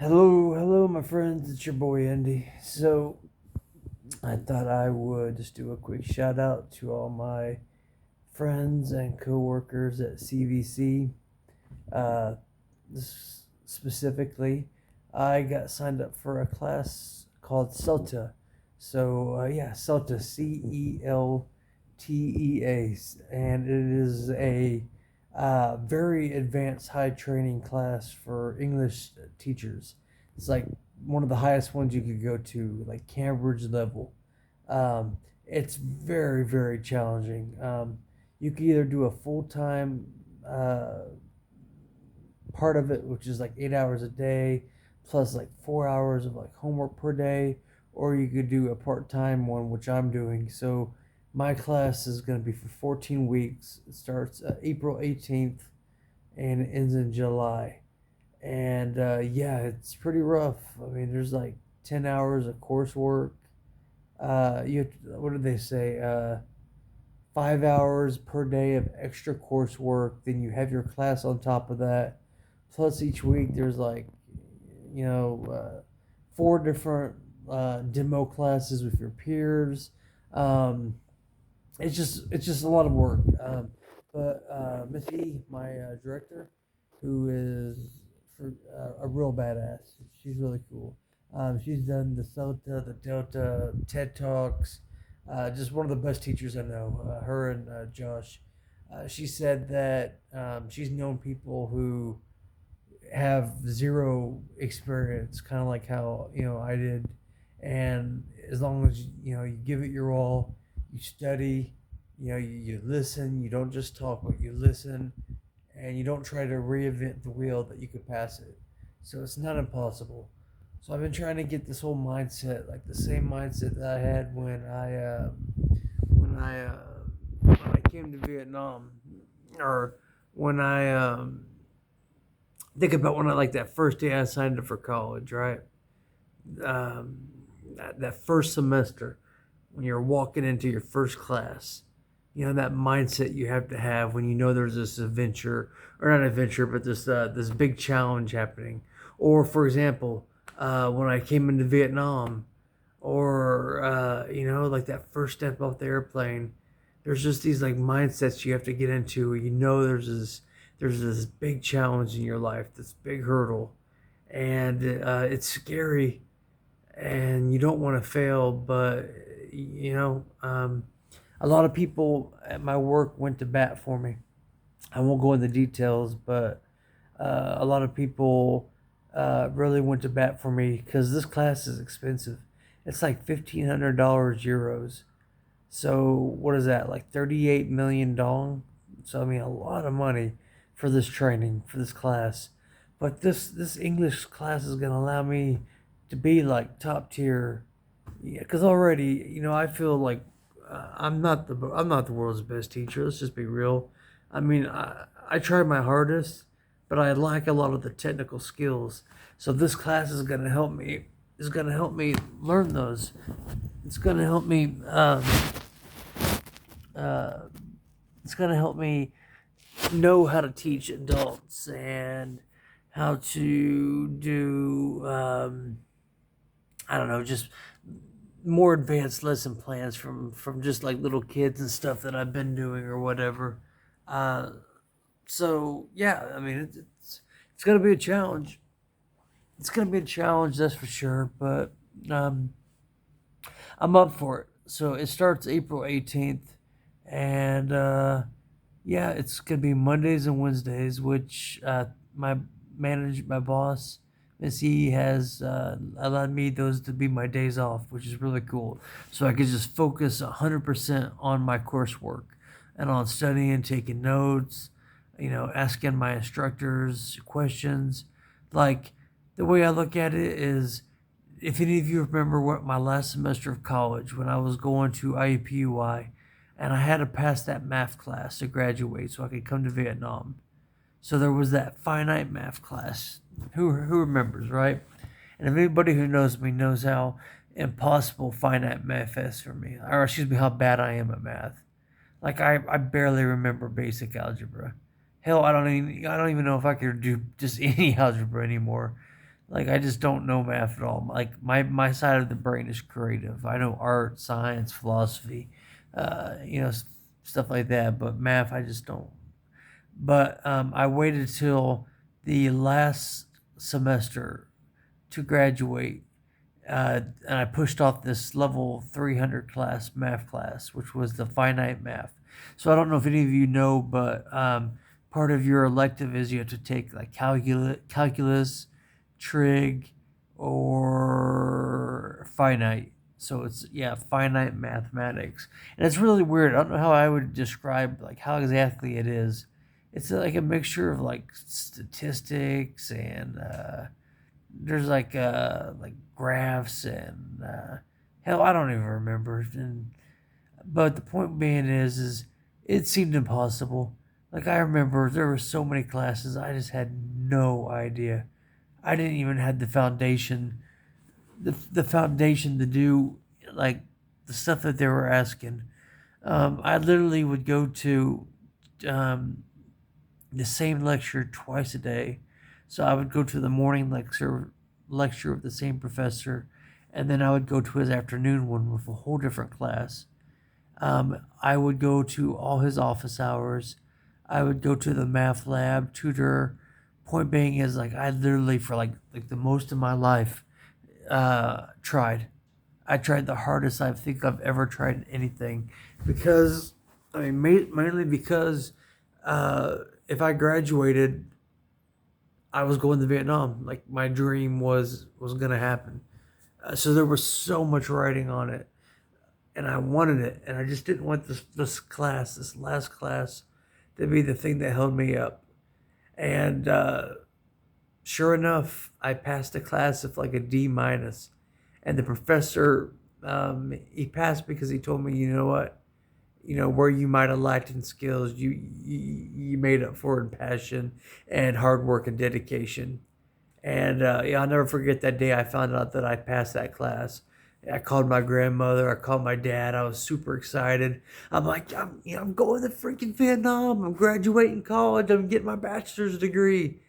Hello, my friends. It's your boy Andy. So, I thought I would just do a quick shout out to all my friends and coworkers at CVC. Uh, Specifically, I got signed up for a class called CELTA. CELTA, CELTEA, and it is a very advanced high training class for English teachers. It's like one of the highest ones you could go to, like Cambridge level. It's very challenging. You can either do a full time part of it, which is like 8 hours a day, plus like 4 hours of like homework per day, or you could do a part time one, which I'm doing. So my class is going to be for 14 weeks. It starts April 18th and it ends in July. And yeah, it's pretty rough. I mean, there's like 10 hours of coursework. What did they say? 5 hours per day of extra coursework. Then you have your class on top of that. Plus, each week there's like, you know, four different demo classes with your peers. Um, it's just a lot of work. But Miss E, my director, who is a real badass. She's really cool. She's done the SOTA, the Delta, TED Talks. Just one of the best teachers I know. Her and Josh. She said that she's known people who have zero experience, kind of like how I did, and as long as you give it your all, you study, you listen, you don't just talk, but you listen, and you don't try to reinvent the wheel, that you could pass it. So it's not impossible. So I've been trying to get this whole mindset, like the same mindset that I had when I when I came to Vietnam, or when I think about when I like that first day I signed up for college, right? Um, that first semester when you're walking into your first class, that mindset you have to have when there's this adventure, or not adventure, but this big challenge happening. Or for example, when I came into Vietnam, or like that first step off the airplane, there's just these like mindsets you have to get into. Where there's this big challenge in your life, this big hurdle, and it's scary, and you don't want to fail, but a lot of people at my work went to bat for me. I won't go into details, but a lot of people really went to bat for me because this class is expensive. It's like $1,500 euros. So what is that? Like 38 million dong. So I mean, a lot of money for this training, for this class. But this English class is gonna allow me to be like top tier. Yeah, because already I feel like I'm not the world's best teacher. Let's just be real. I mean, I try my hardest, but I lack a lot of the technical skills. So this class is gonna help me. Is gonna help me learn those. It's gonna help me. Uh, it's gonna help me know how to teach adults, and how to do I don't know, just more advanced lesson plans from just like little kids and stuff that I've been doing or whatever. Uh, so yeah, I mean it's gonna be a challenge. It's gonna be a challenge, that's for sure. But um, I'm up for it. So it starts April 18th, and yeah, it's gonna be Mondays and Wednesdays, which my boss, Miss E, has allowed me those to be my days off, which is really cool. So I can just focus 100% on my coursework and on studying, taking notes, asking my instructors questions. Like, the way I look at it is, if any of you remember what my last semester of college, when I was going to IUPUI, and I had to pass that math class to graduate so I could come to Vietnam. So there was that finite math class. Who remembers, right? And if anybody who knows me knows how impossible finite math is for me, or excuse me, how bad I am at math. Like, I barely remember basic algebra. Hell, I don't even know if I could do just any algebra anymore. Like I just don't know math at all. Like my side of the brain is creative. I know art, science, philosophy, stuff like that. But math, I just don't. But I waited till the last semester to graduate, and I pushed off this level 300 class math class, which was the finite math. So I don't know if any of you know, but part of your elective is you have to take like calculus, trig, or finite. So it's yeah, finite mathematics, and it's really weird. I don't know how I would describe like how exactly it is. It's like a mixture of like statistics and there's like graphs and hell, I don't even remember. But the point being is it seemed impossible. Like I remember there were so many classes I just had no idea. I didn't even have the foundation, the foundation to do like the stuff that they were asking. I literally would go to um, the same lecture twice a day. So I would go to the morning lecture with the same professor, and then I would go to his afternoon one with a whole different class. I would go to all his office hours. I would go to the math lab, tutor. Point being is like I literally for like the most of my life tried. I tried the hardest I think I've ever tried anything because I mean mainly because if I graduated, I was going to Vietnam. Like my dream was gonna happen. So there was so much writing on it, and I wanted it, and I just didn't want this last class, to be the thing that held me up. And sure enough, I passed the class with like a D minus, and the professor he passed because he told me, you know what, where you might have lacked in skills, you made up for in passion and hard work and dedication. And yeah, I'll never forget that day I found out that I passed that class. I called my grandmother. I called my dad. I was super excited. I'm like, I'm going to freaking Vietnam. I'm graduating college. I'm getting my bachelor's degree.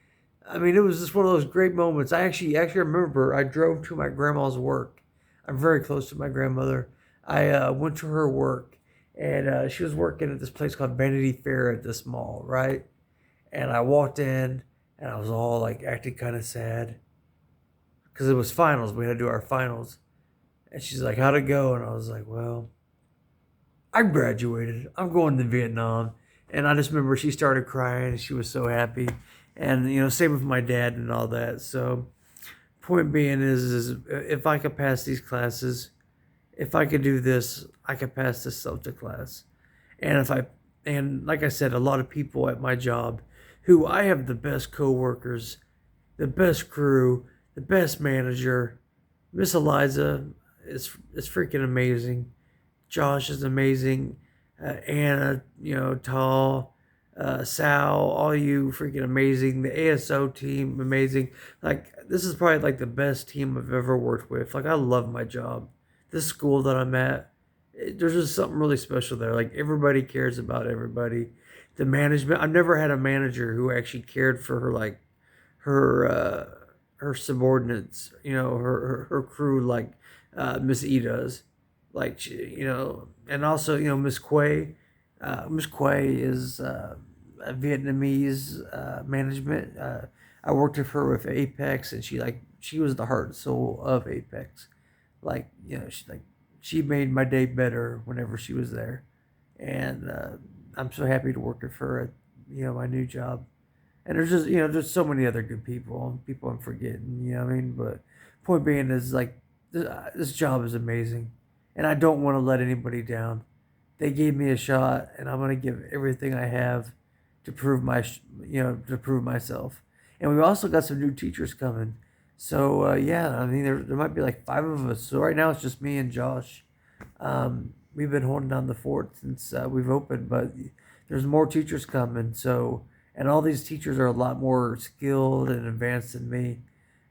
I mean, it was just one of those great moments. I actually remember I drove to my grandma's work. I'm very close to my grandmother. I went to her work, and she was working at this place called Vanity Fair at this mall, right? And I walked in, and I was all like acting kind of sad because it was finals. We had to do our finals, and she's like, "How'd it go?" And I was like, "Well, I graduated. I'm going to Vietnam." And I just remember she started crying, and she was so happy. And same with my dad and all that. So, point being is if I could pass these classes, if I could do this, I could pass this Celta class. And and like I said, a lot of people at my job, who I have the best coworkers, the best crew, the best manager. Miss Eliza is freaking amazing. Josh is amazing. Anna, Tall, Sal, all you freaking amazing. The ASO team, amazing. Like this is probably like the best team I've ever worked with. Like I love my job. This school that I'm at, there's just something really special there. Like everybody cares about everybody. The management. I've never had a manager who actually cared for her like her subordinates. Her crew like Miss E does. Like and also Miss Quay. Miss Quay is a Vietnamese management. I worked with her with Apex, and she was the heart and soul of Apex. Like she made my day better whenever she was there, and I'm so happy to work with her at my new job. And there's just there's so many other good people I'm forgetting. You know what I mean? But point being is like this job is amazing, and I don't want to let anybody down. They gave me a shot, and I'm gonna give everything I have to to prove myself. And we've also got some new teachers coming. So yeah, I mean there might be like 5 of us. So right now it's just me and Josh. We've been holding down the fort since we've opened, but there's more teachers coming. So and all these teachers are a lot more skilled and advanced than me.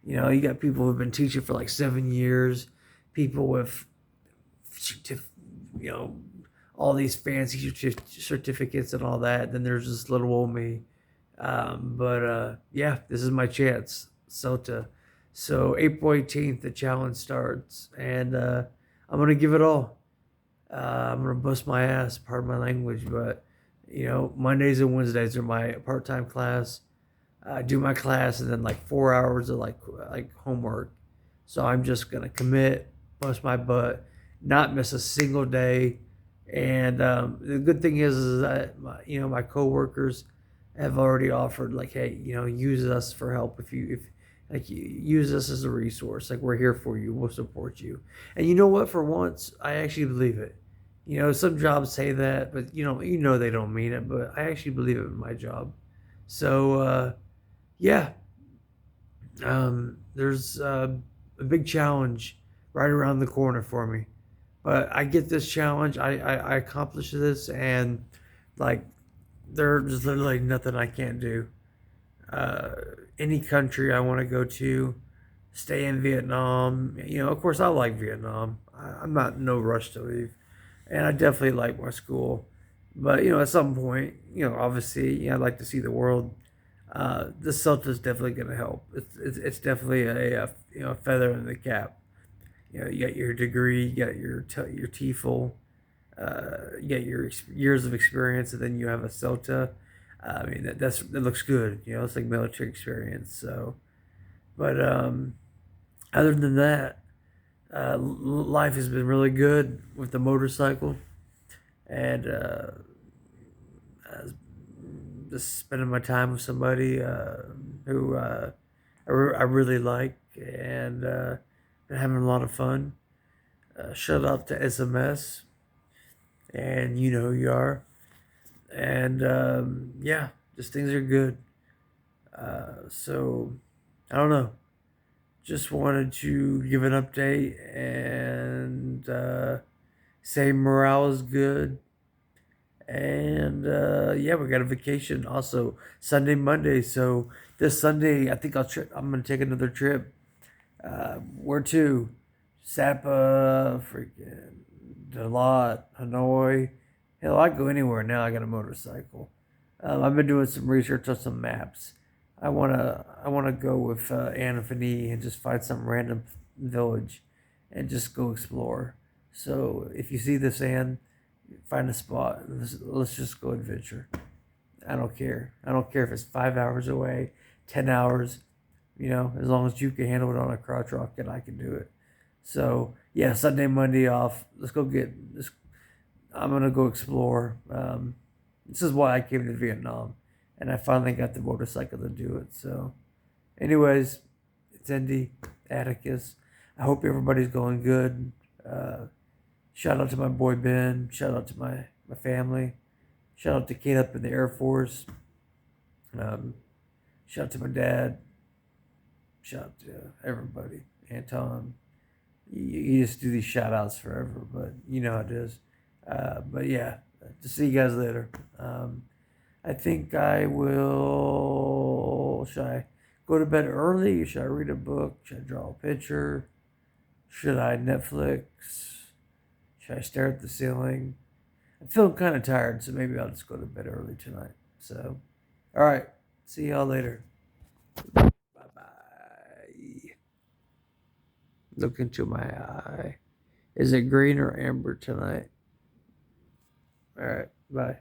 You got people who've been teaching for like 7 years, people with you know all these fancy certificates and all that. Then there's this little old me. But yeah, this is my chance. So So April 18th, the challenge starts, and I'm gonna give it all. I'm gonna bust my ass, pardon my language, but Mondays and Wednesdays are my part-time class. I do my class and then like 4 hours of like homework. So I'm just gonna commit, bust my butt, not miss a single day. And the good thing is that my coworkers have already offered like, hey, use us for help if like use us as a resource. Like we're here for you, we'll support you. And you know what? For once, I actually believe it. Some jobs say that, but they don't mean it. But I actually believe it in my job. So yeah, there's a big challenge right around the corner for me. But I get this challenge, I accomplish this, and like there's literally nothing I can't do. Uh, any country I want to go to, stay in Vietnam. Of course, I like Vietnam. I'm not in no rush to leave, and I definitely like my school. But at some point, obviously, I'd like to see the world. The Celta is definitely going to help. It's definitely a feather in the cap. You got your degree, you got your TEFL, you get your years of experience, and then you have a CELTA. I mean, that looks good. It's like military experience. So, but other than that, life has been really good with the motorcycle, and just spending my time with somebody who I really like, and been having a lot of fun. Shout out to SMS, and you know who you are. And yeah, just things are good. So I don't know. Just wanted to give an update and say morale is good. And yeah, we got a vacation also Sunday, Monday. So this Sunday, I think I'm gonna take another trip. Where to? Sapa, freaking Dalat, Hanoi. Hell, I go anywhere now. I got a motorcycle. I've been doing some research on some maps. I wanna go with Anne and Fanny and just find some random village and just go explore. So if you see this, Anne, find a spot. Let's just go adventure. I don't care. I don't care if it's 5 hours away, 10 hours. As long as you can handle it on a crotch rocket, I can do it. So yeah, Sunday, Monday off. Let's go get this. I'm gonna go explore. This is why I came to Vietnam, and I finally got the motorcycle to do it. So, anyways, it's Andy, Atticus. I hope everybody's going good. Shout out to my boy Ben. Shout out to my family. Shout out to Kate up in the Air Force. Um, Shout out to my dad. Shout out to everybody. Anton. You just do these shout outs forever, but you know how it is. But yeah, to see you guys later. I think I will. Should I go to bed early? Should I read a book? Should I draw a picture? Should I Netflix? Should I stare at the ceiling? I'm feeling kind of tired, so maybe I'll just go to bed early tonight. So, all right. See y'all later. Bye bye. Look into my eye. Is it green or amber tonight? All right. Bye.